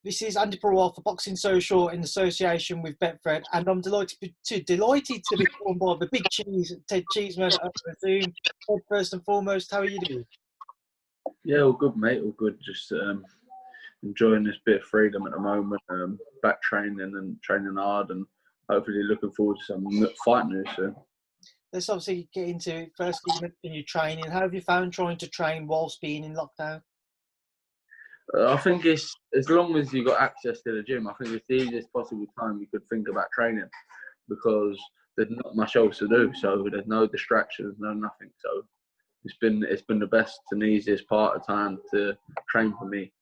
This is Andy Purewal for Boxing Social in association with Betfred, and I'm delighted to be joined by the big cheese, Ted Cheeseman, over Zoom. Ted, first and foremost, how are you doing? Yeah, all good, mate. All good. Just enjoying this bit of freedom at the moment. Back training and training hard, and hopefully looking forward to some fight news soon. Let's obviously get into it. Firstly, you mentioned your training. How have you found trying to train whilst being in lockdown? I think it's as long as you got access to the gym, I think it's the easiest possible time you could think about training, because there's not much else to do. So there's no distractions, no nothing. So it's been the best and easiest part of time to train for me.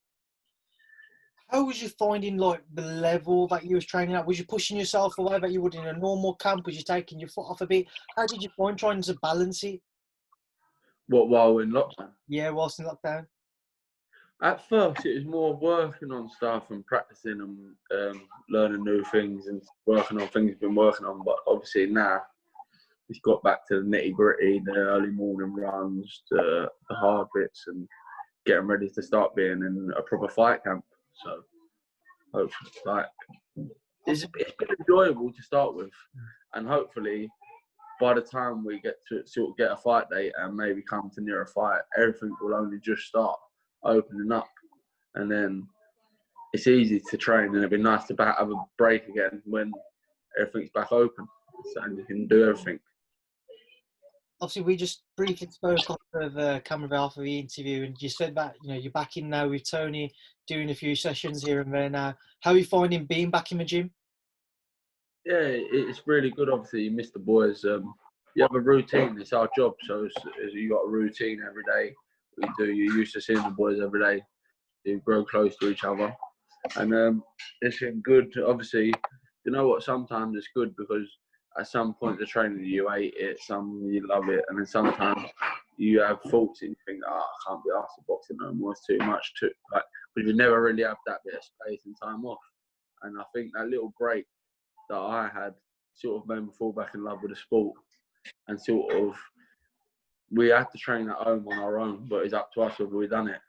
How was you finding like the level that you was training at? Was you pushing yourself away that you would in a normal camp? Was you taking your foot off a bit? How did you find trying to balance it? What, while in lockdown? Yeah, whilst in lockdown. At first, it was more working on stuff and practicing and learning new things and working on things we've been working on. But obviously now, it's got back to the nitty gritty, the early morning runs, the hard bits, and getting ready to start being in a proper fight camp. So hopefully, it's been enjoyable to start with, and hopefully by the time we get to sort of get a fight date and maybe come to near a fight, everything will only just start opening up, and then it's easy to train, and it'd be nice to have a break again when everything's back open, so you can do everything. Obviously, we just briefly spoke off of the camera after the interview, and you said that you're back in now with Tony, doing a few sessions here and there now. How are you finding being back in the gym? Yeah, it's really good. Obviously, you miss the boys. You have a routine. It's our job, so you got a routine every day. We do. You're used to seeing the boys every day. You grow close to each other, and it's been good. Obviously, you know what? Sometimes it's good because at some point the training you hate it, some you love it, and then sometimes you have thoughts and you think, I can't be asked to boxing no more. It's too much. But you never really have that bit of space and time off. And I think that little break that I had sort of made me fall back in love with the sport, and sort of we had to train at home on our own, but it's up to us whether we've done it.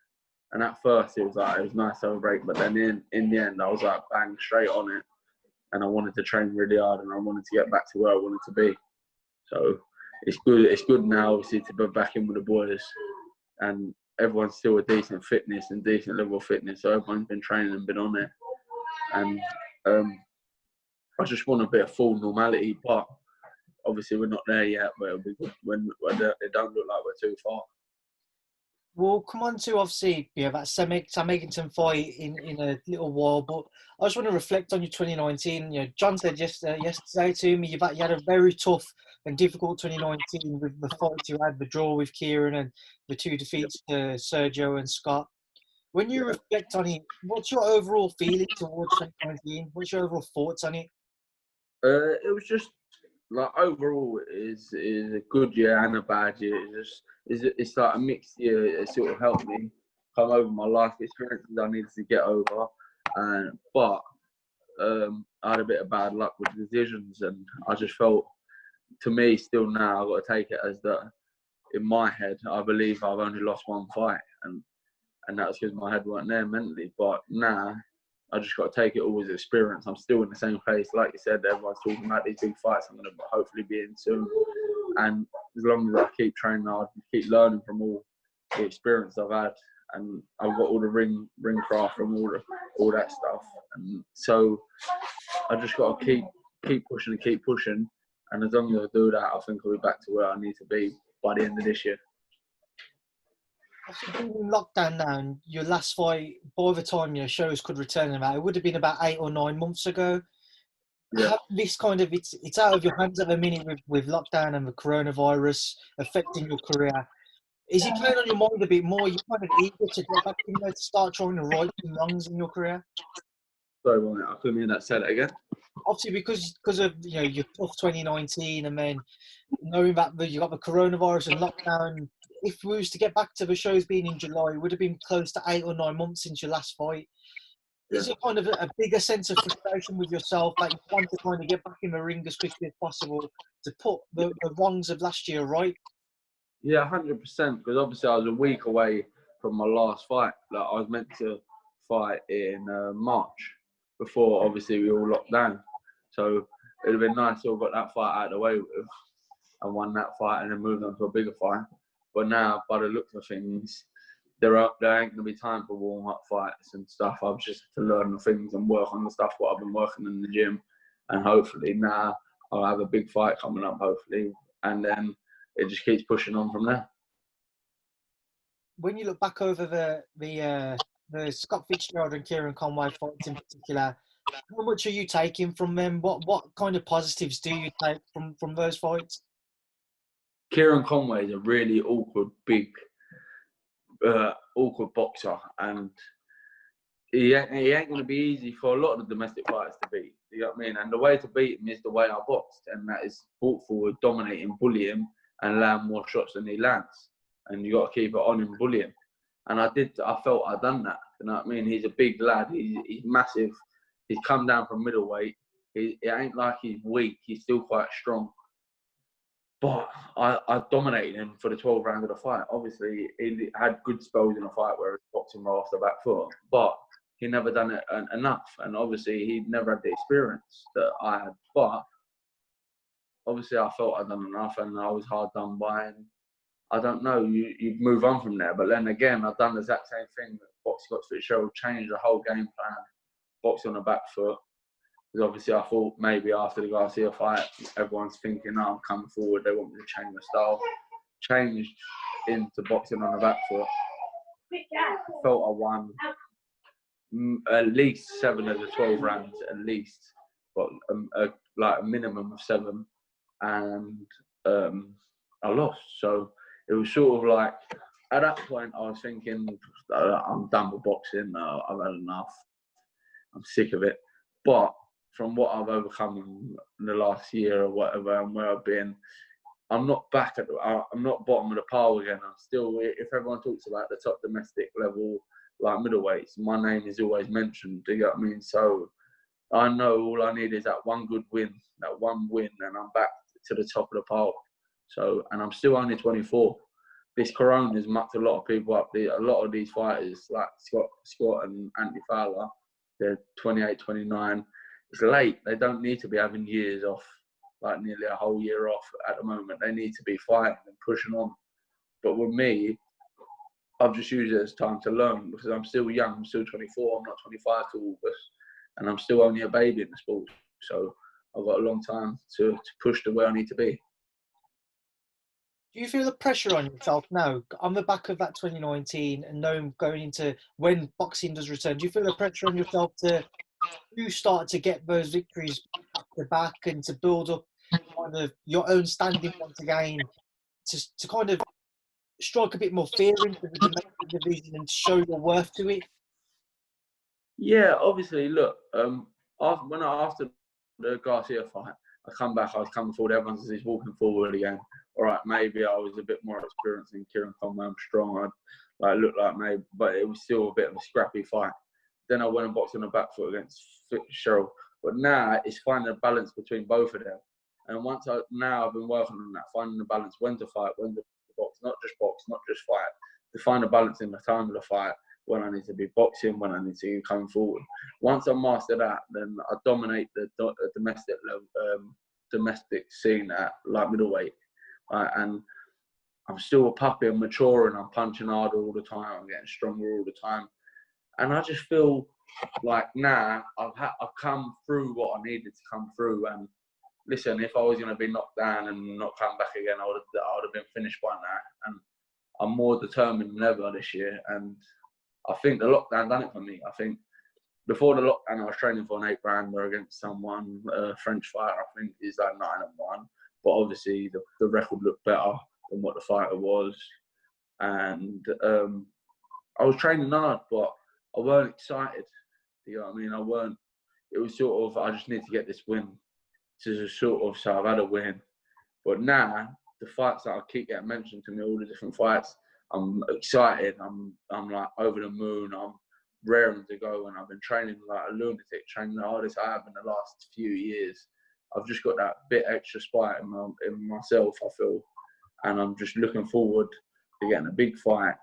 And at first it was nice to have a break, but then in the end I was like bang straight on it, and I wanted to train really hard, and I wanted to get back to where I wanted to be. So it's good now obviously to be back in with the boys, and everyone's still a decent fitness and decent level of fitness, so everyone's been training and been on it, and I just want a bit of full normality, but obviously we're not there yet, but it'll be good when it don't look like we're too far. We'll come on to obviously that Sam Eggington fight in a little while, but I just want to reflect on your 2019. John said yesterday to me you had a very tough and difficult 2019 with the fights you had, the draw with Kieran and the two defeats to Sergio and Scott. When you reflect on it, what's your overall feeling towards 2019? What's your overall thoughts on it? It was just like overall is a good year and a bad year. It's like a mixed year. It sort of helped me come over my life experiences I needed to get over, but I had a bit of bad luck with decisions, and I just felt, to me, still now I've got to take it as that. In my head, I believe I've only lost one fight, and that's because my head weren't there mentally. But now I just got to take it all as experience. I'm still in the same place. Like you said, everyone's talking about these big fights I'm going to hopefully be in soon. And as long as I keep training hard, keep learning from all the experience I've had, and I've got all the ring craft from all that stuff. And so I just got to keep pushing and keep pushing. And as long as I do that, I think I'll be back to where I need to be by the end of this year. After being in lockdown now, and your last fight, by the time shows could return, it would have been about 8 or 9 months ago. Yeah. This kind of it's out of your hands at the minute with lockdown and the coronavirus affecting your career. Is it playing on your mind a bit more? You're kind of eager to get back in there to start trying to right some wrongs in your career. Sorry, I couldn't hear that. Say that again. Obviously, because of your tough 2019, and then knowing that you got the coronavirus and lockdown. If we was to get back to the shows being in July, it would have been close to 8 or 9 months since your last fight. Is it kind of a bigger sense of frustration with yourself that you want to kind of get back in the ring as quickly as possible to put the wrongs of last year right? Yeah, 100%. Because obviously I was a week away from my last fight. Like I was meant to fight in March, before obviously we all locked down. So it would have been nice to have got that fight out of the way with and won that fight and then moved on to a bigger fight. But now, by the looks of things, there ain't going to be time for warm-up fights and stuff. I've just had to learn the things and work on the stuff what I've been working in the gym. And hopefully now I'll have a big fight coming up, hopefully. And then it just keeps pushing on from there. When you look back over the Scott Fitzgerald and Kieran Conway fights in particular, how much are you taking from them? What kind of positives do you take from those fights? Kieran Conway is a really awkward, big, awkward boxer, and he ain't going to be easy for a lot of the domestic fighters to beat. You know what I mean? And the way to beat him is the way I boxed, and that is brought forward, dominating, bully him, and land more shots than he lands. And you got to keep it on and bully him. And I felt I'd done that. You know what I mean? He's a big lad. He's massive. He's come down from middleweight. It ain't like he's weak. He's still quite strong. But I dominated him for the 12 rounds of the fight. Obviously, he had good spells in the fight where he was boxing well off the back foot. But he never done it enough. And obviously, he never had the experience that I had. But obviously, I felt I'd done enough and I was hard done by. And I don't know, you move on from there. But then again, I've done the exact same thing that Box Scott Fitzgerald, changed the whole game plan, box on the back foot. Because obviously I thought maybe after the Garcia fight, everyone's thinking, oh, I'm coming forward, they want me to change my style. Changed into boxing on the back foot. Felt I won at least 7 of the 12 rounds, at least. But like a minimum of 7. And I lost. So it was sort of like, at that point, I was thinking, I'm done with boxing. I've had enough. I'm sick of it. But from what I've overcome in the last year or whatever, and where I've been, I'm not back at. I'm not bottom of the pile again. I'm still. If everyone talks about the top domestic level, like middleweights, my name is always mentioned. Do you get what I mean? So I know all I need is that one good win, that one win, and I'm back to the top of the pile. So, and I'm still only 24. This corona has mucked a lot of people up. A lot of these fighters, like Scott and Andi Fowler, they're 28, 29. It's late. They don't need to be having years off, like nearly a whole year off at the moment. They need to be fighting and pushing on. But with me, I've just used it as time to learn because I'm still young. I'm still 24. I'm not 25 till August. And I'm still only a baby in the sport. So I've got a long time to push to where I need to be. Do you feel the pressure on yourself now, on the back of that 2019 and knowing going into when boxing does return? Do you feel the pressure on yourself to start to get those victories back to back and to build up kind of your own standing once again, to kind of strike a bit more fear into the domestic division and show your worth to it? Yeah, obviously, look, after the Garcia fight, I come back, I was coming forward, everyone says he's walking forward again. All right, maybe I was a bit more experienced than Kieran Conway, I'm strong, I looked like maybe, but it was still a bit of a scrappy fight. Then I went and boxed on the back foot against Fitzgerald. But now it's finding a balance between both of them. And now I've been working on that, finding the balance, when to fight, when to box, not just fight. To find a balance in the time of the fight, when I need to be boxing, when I need to be coming forward. Once I master that, then I dominate the domestic level, domestic scene at like middleweight. And I'm still a puppy, I'm maturing, I'm punching harder all the time, I'm getting stronger all the time. And I just feel like now I've come through what I needed to come through. And listen, if I was going to be knocked down and not come back again, I would have been finished by now. And I'm more determined than ever this year. And I think the lockdown done it for me. I think before the lockdown, I was training for an 8-rounder against someone, a French fighter, I think he's like 9-1. But obviously the record looked better than what the fighter was. And I was training hard, but I weren't excited. You know what I mean? It was sort of, I just need to get this win. To sort of, so I've had a win. But now, the fights that I keep getting mentioned to me, all the different fights, I'm excited. I'm like over the moon. I'm raring to go. And I've been training like a lunatic, training the hardest I have in the last few years. I've just got that bit extra spite in myself, I feel. And I'm just looking forward to getting a big fight,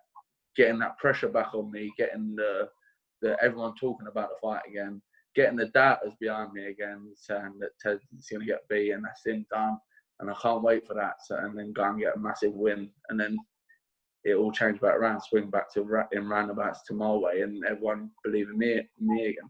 getting that pressure back on me, getting the everyone talking about the fight again, getting the doubters behind me again, saying that Ted's going to get beat and that's him done, and I can't wait for that. So, and then go and get a massive win, and then it all change back around, swing back to in roundabouts to my way, and everyone believing me again.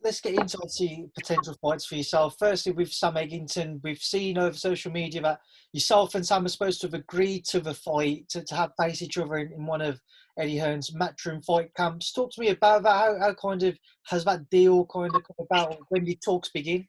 Let's get into the potential fights for yourself. Firstly, with Sam Eggington, we've seen over social media that yourself and Sam are supposed to have agreed to the fight, to have face each other in one of Eddie Hearn's matchroom fight camps. Talk to me about that. How kind of has that deal kind of come about? When did talks begin?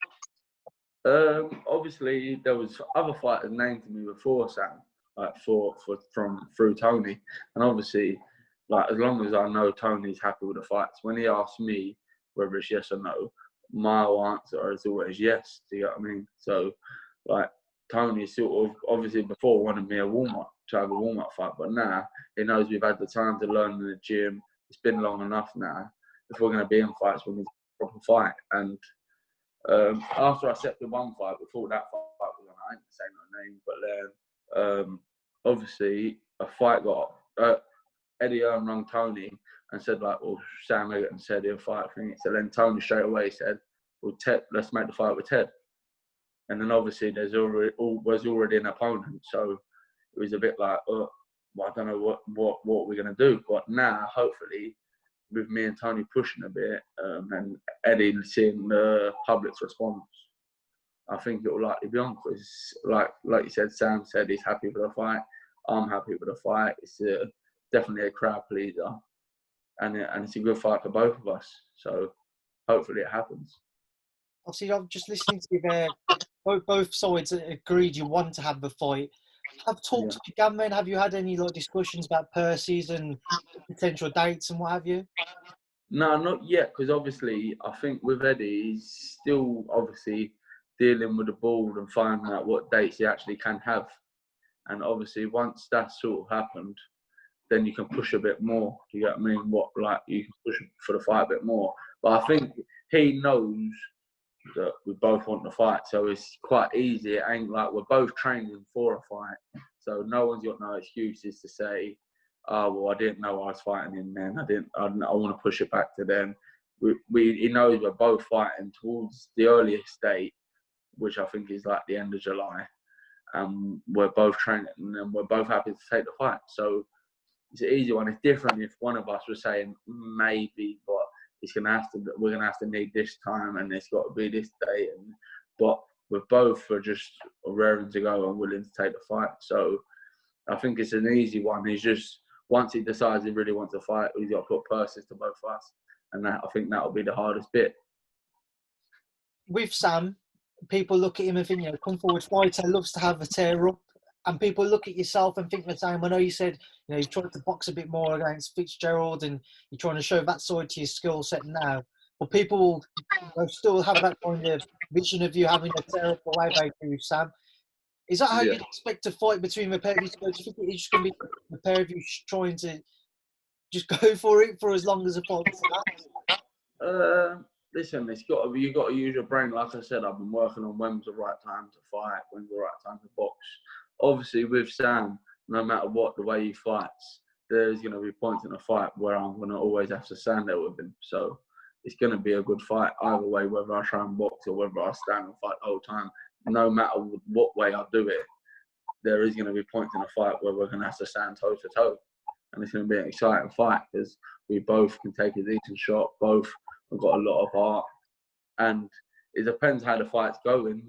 Obviously, there was other fighters named to me before Sam, like through Tony, and obviously, like as long as I know Tony's happy with the fights, when he asks me whether it's yes or no, my answer is always yes. Do you know what I mean? So, like, Tony sort of, obviously before wanted me to have a warm-up fight, but now he knows we've had the time to learn in the gym. It's been long enough now. If we're going to be in fights, we need a proper fight. And after I accepted one fight, before that fight was on, I ain't saying no name, but then obviously a fight got, Eddie Hearn rang Tony and said, like, well, Sam Eggington said he'll fight for me. So then Tony straight away said, well, Ted, let's make the fight with Ted. And then obviously was already an opponent. So it was a bit like, well, I don't know what we're going to do. But now, hopefully, with me and Tony pushing a bit and Eddie seeing the public's response, I think it will likely be on. Because like you said, Sam said he's happy with the fight. I'm happy with the fight. It's definitely a crowd pleaser. And it's a good fight for both of us. So hopefully it happens. Obviously, I'm just listening to you there. Both sides agreed you want to have the fight. Have talks begun then? Have you had any discussions about purses and potential dates and what have you? No, not yet, because obviously I think with Eddie, he's still obviously dealing with the board and finding out what dates he actually can have. And obviously once that's sort of happened, then you can push a bit more. Do you get what I mean? You can push for the fight a bit more. But I think he knows that we both want the fight, so it's quite easy. It ain't like we're both training for a fight, so no one's got no excuses to say, "Oh, well, I didn't know I was fighting him then. I want to push it back to then." He knows we're both fighting towards the earliest date, which I think is like the end of July, and we're both training, and we're both happy to take the fight. So it's an easy one. It's different if one of us was saying maybe, but we're gonna have to need this time, and it's got to be this day. But we're both just raring to go and willing to take the fight. So I think it's an easy one. He's just, once he decides he really wants to fight, he's got to put purses to both of us, and I think that'll be the hardest bit. With Sam, people look at him and think, come forward fighter, loves to have a tear up. And people look at yourself and think the same. I know you said, you've tried to box a bit more against Fitzgerald and you're trying to show that side to your skill set now. But people still have that kind of vision of you having a terrible way back with Sam. Is that how you'd expect to fight between the pair of you? Do you think it's just going to be the pair of you trying to just go for it for as long as the fight lasts? Listen, you've got to use your brain. Like I said, I've been working on when's the right time to fight, when's the right time to box. Obviously, with Sam, no matter what, the way he fights, there's going to be points in a fight where I'm going to always have to stand there with him. So it's going to be a good fight either way, whether I try and box or whether I stand and fight the whole time. No matter what way I do it, there is going to be points in a fight where we're going to have to stand toe to toe. And it's going to be an exciting fight because we both can take a decent shot, both have got a lot of heart. And it depends how the fight's going.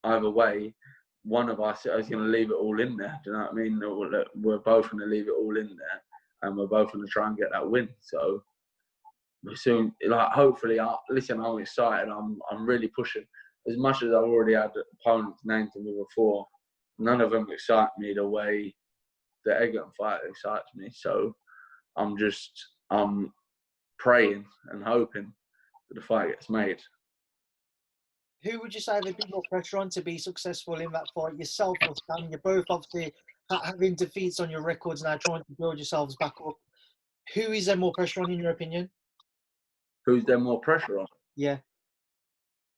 Either way, one of us is going to leave it all in there. Do you know what I mean? We're both going to leave it all in there, and we're both going to try and get that win. So we soon, hopefully, I'm excited. I'm really pushing. As much as I've already had opponents named to me before, none of them excite me the way the Eggington fight excites me. So I'm praying and hoping that the fight gets made. Who would you say there'd be more pressure on to be successful in that fight, yourself or Sam? You're both obviously having defeats on your records now, trying to build yourselves back up. Who is there more pressure on, in your opinion? Who's there more pressure on? Yeah.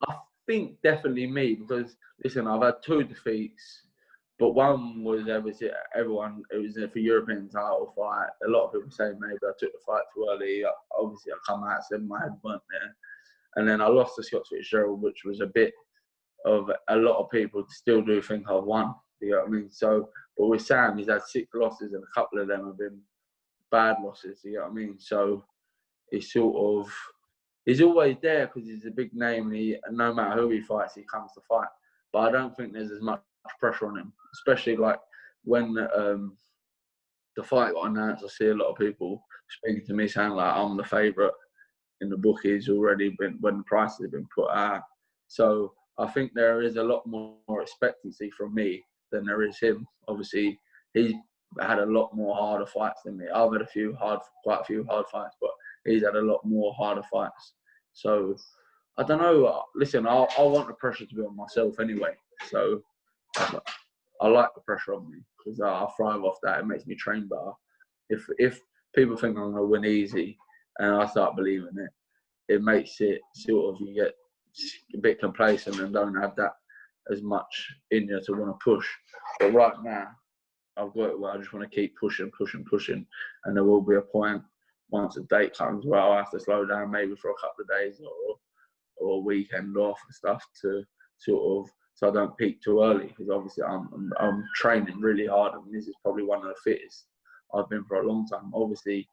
I think definitely me, because, listen, I've had 2 defeats, But one was everyone. It was for European title fight. A lot of people say maybe I took the fight too early. Obviously, I come out said my head burnt there, and then I lost to Scott Fitzgerald, which was a bit of a lot of people still do think I've won. You know what I mean? So, but with Sam, he's had 6 losses, and a couple of them have been bad losses. You know what I mean? So he's he's always there because he's a big name. And no matter who he fights, he comes to fight. But I don't think there's as much pressure on him, especially like when the fight got announced. I see a lot of people speaking to me saying like I'm the favourite in the bookies already when the prices have been put out. So I think there is a lot more expectancy from me than there is him. Obviously, he's had a lot more harder fights than me. I've had quite a few hard fights, but he's had a lot more harder fights. So I don't know. Listen, I want the pressure to be on myself anyway. So I like the pressure on me because I thrive off that. It makes me train better. If people think I'm gonna win easy, and I start believing it, it makes it sort of you get a bit complacent and don't have that as much in you to want to push. But right now, I've got it where I just want to keep pushing, and there will be a point once a date comes where I'll have to slow down maybe for a couple of days or a weekend off and stuff to sort of so I don't peak too early because obviously I'm training really hard and this is probably one of the fittest I've been for a long time. Obviously,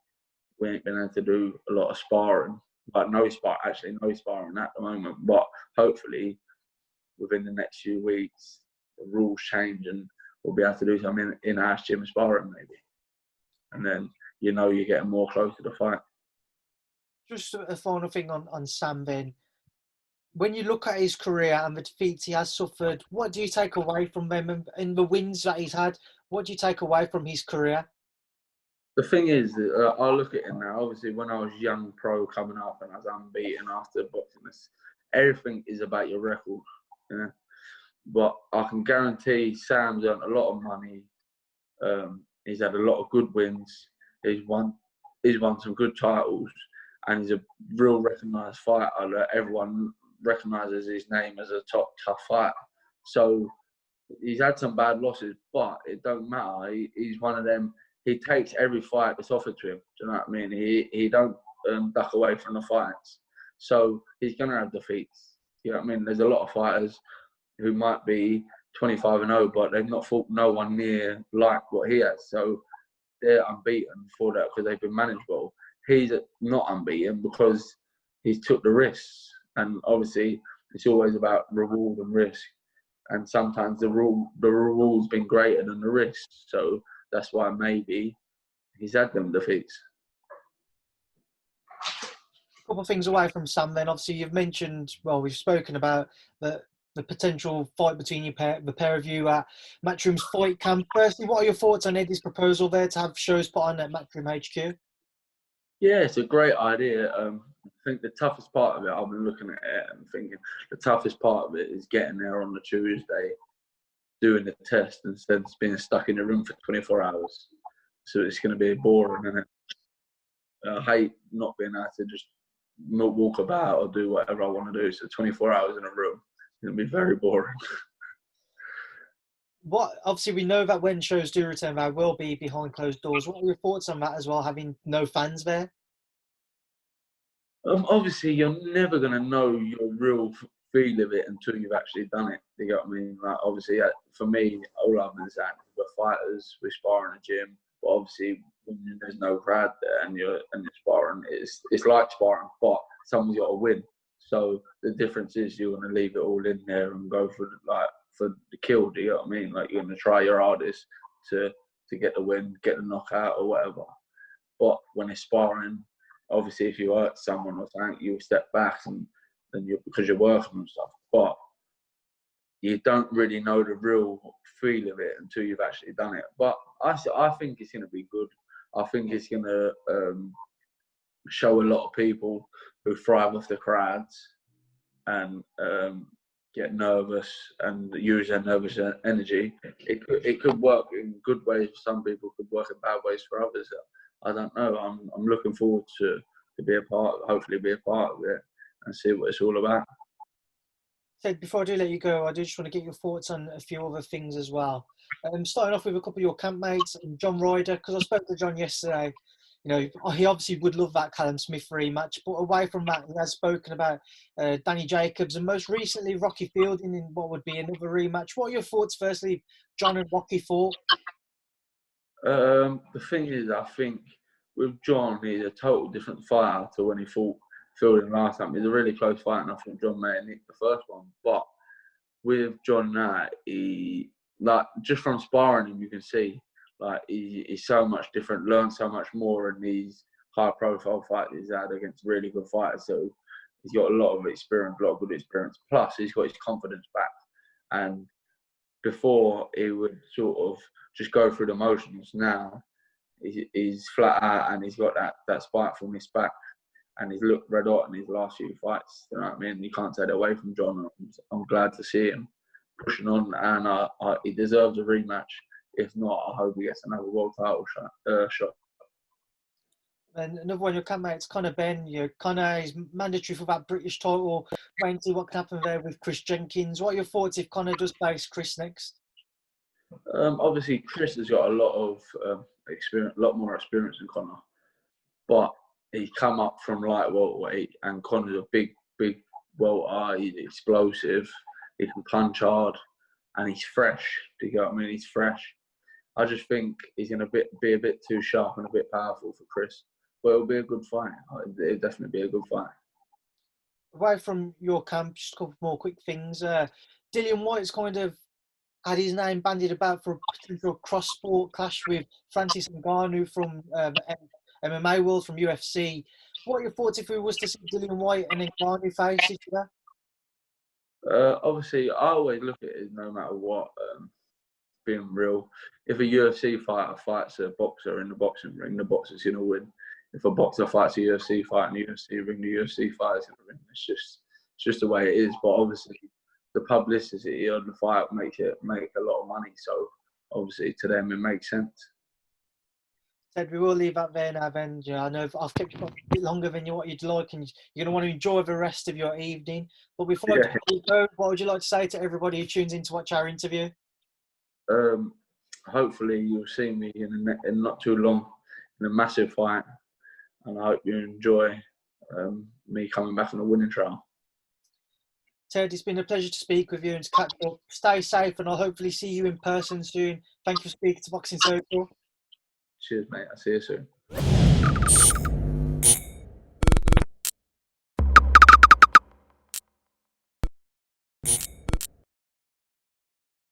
we ain't been able to do a lot of sparring. But no sparring at the moment. But hopefully, within the next few weeks, the rules change and we'll be able to do some in-house gym sparring maybe. And then you're getting more close to the fight. Just a final thing on Sam then. When you look at his career and the defeats he has suffered, what do you take away from them and the wins that he's had? What do you take away from his career? The thing is, I look at it now. Obviously, when I was young pro coming up and I was unbeaten after boxing, everything is about your record. Yeah? But I can guarantee Sam's earned a lot of money. He's had a lot of good wins. He's won some good titles, and he's a real recognised fighter. Everyone recognises his name as a top tough fighter. So he's had some bad losses, but it don't matter. He's one of them. He takes every fight that's offered to him. Do you know what I mean? He don't duck away from the fights. So he's going to have defeats. You know what I mean? There's a lot of fighters who might be 25-0, but they've not fought no one near like what he has. So they're unbeaten for that because they've been manageable. He's not unbeaten because he's took the risks. And obviously, it's always about reward and risk. And sometimes the reward's been greater than the risk. So that's why maybe he's had them defeats. A couple of things away from Sam then. Obviously, you've mentioned, we've spoken about the potential fight between the pair of you at Matchroom's fight camp. Firstly, what are your thoughts on Eddie's proposal there to have shows put on at Matchroom HQ? Yeah, it's a great idea. I think the toughest part of it, I've been looking at it and thinking, the toughest part of it is getting there on the Tuesday, doing the test instead of being stuck in the room for 24 hours. So it's going to be boring, isn't it? I hate not being able to just not walk about or do whatever I want to do. So 24 hours in a room, it's going to be very boring. Obviously, we know that when shows do return, they will be behind closed doors. What are your thoughts on that as well, having no fans there? Obviously, you're never going to know your real feel of it until you've actually done it. You get what I mean? Like, obviously, for me, all I've been saying, we're fighters, we spar in a gym, but obviously, when there's no crowd there and you're sparring, it's like sparring, but someone's got to win. So the difference is you're going to leave it all in there and go for the kill. Do you know what I mean? Like, you're going to try your hardest to get the win, get the knockout or whatever. But when it's sparring, obviously, if you hurt someone or something, you step back because you're working and stuff. But you don't really know the real feel of it until you've actually done it. But I think it's going to be good. I think it's going to show a lot of people who thrive off the crowds and get nervous and use their nervous energy. It could work in good ways for some people, could work in bad ways for others. I don't know. I'm looking forward to be a part, hopefully be a part of it and see what it's all about. Ted, before I do let you go, I do just want to get your thoughts on a few other things as well. Starting off with a couple of your campmates, John Ryder, because I spoke to John yesterday. You know, he obviously would love that Callum Smith rematch, but away from that, he has spoken about Danny Jacobs and most recently Rocky Fielding in what would be another rematch. What are your thoughts, firstly, John and Rocky fought? The thing is, I think with John, he's a total different fighter to when he fought Fielding last time. He's a really close fight, and I think John may have nicked the first one. But with John now, he, like, just from sparring him, you can see like he's so much different, learned so much more in these high-profile fights he's had against really good fighters. So he's got a lot of experience, a lot of good experience. Plus, he's got his confidence back. And before, he would sort of just go through the motions. Now, he's flat out and he's got that spitefulness back. And he's looked red hot in his last few fights. You know what I mean? You can't take it away from John. I'm glad to see him pushing on, and he deserves a rematch. If not, I hope he gets another world title shot. And another one of your campmates, Conor Benn. Conor is mandatory for that British title. Waiting to see what can happen there with Chris Jenkins. What are your thoughts if Conor does face Chris next? Obviously, Chris has got a lot of experience, a lot more experience than Conor, but he's come up from light welterweight, and Conor's a big welter. He's explosive. He can punch hard, and he's fresh. Do you get what I mean? He's fresh. I just think he's going to be a bit too sharp and a bit powerful for Chris. But it'll be a good fight. It'll definitely be a good fight. Away from your camp, just a couple more quick things. Dillian Whyte's kind of had his name bandied about for a potential cross-sport clash with Francis Ngannou from MMA world, from UFC. What are your thoughts if we was to see Dillian Whyte and Ngannou face each other? Obviously, I always look at it no matter what, being real. If a UFC fighter fights a boxer in the boxing ring, the boxer's going to win. If a boxer fights a UFC fight in the UFC ring, the UFC fighter's going to win. It's just the way it is. But obviously, the publicity on the fight make a lot of money. So obviously, to them, it makes sense. Ted, we will leave that there now, Ben. I know I've kept you a bit longer than what you'd like, and you're going to want to enjoy the rest of your evening. But before I go, what would you like to say to everybody who tunes in to watch our interview? Hopefully, you'll see me in not too long in a massive fight, and I hope you enjoy me coming back on a winning trial. Ted, it's been a pleasure to speak with you and to catch up. Stay safe, and I'll hopefully see you in person soon. Thank you for speaking to Boxing Social. Cheers, mate. I'll see you soon.